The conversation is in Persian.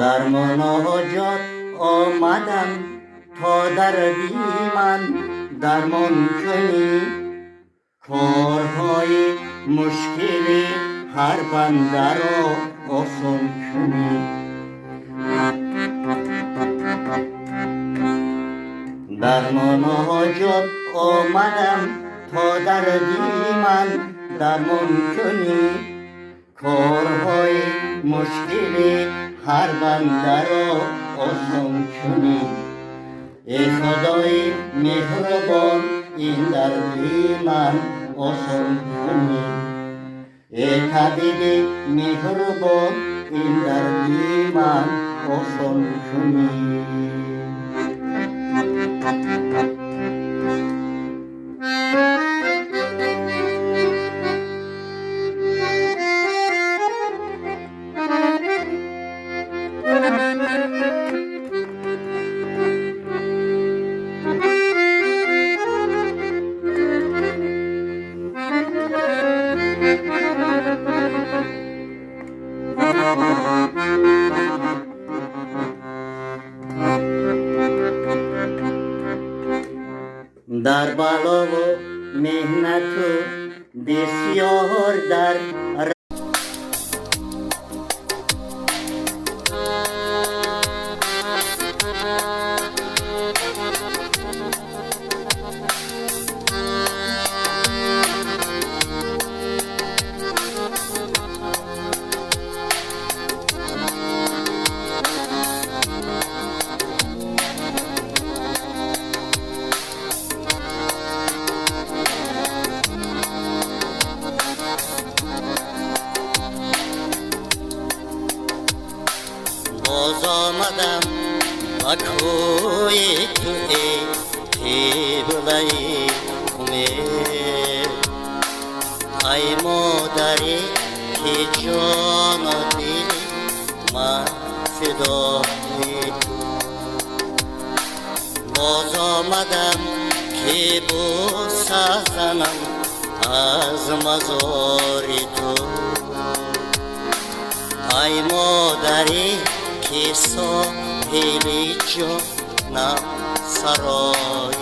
در مناجات آمدم تا دردی من درمان کنی، کارهای مشکلی هر بنده را آسان کنی. در مناجات آمدم تا دردی من درمان کنی، کارهای مشکلی هر بنده را آسان کنی. ای خدای مهربان این دردی من آسان کنی. ای طبیب مهربان این دردی من آسان کنی. در بلا و مهنت و بسیار در باز آمدم با کوی تو ای قبله امید. ای مادری که جان و دل من فدای تو. باز آمدم که بوسه زنم از مزار تو. ای مادری که ساحل جانم سرای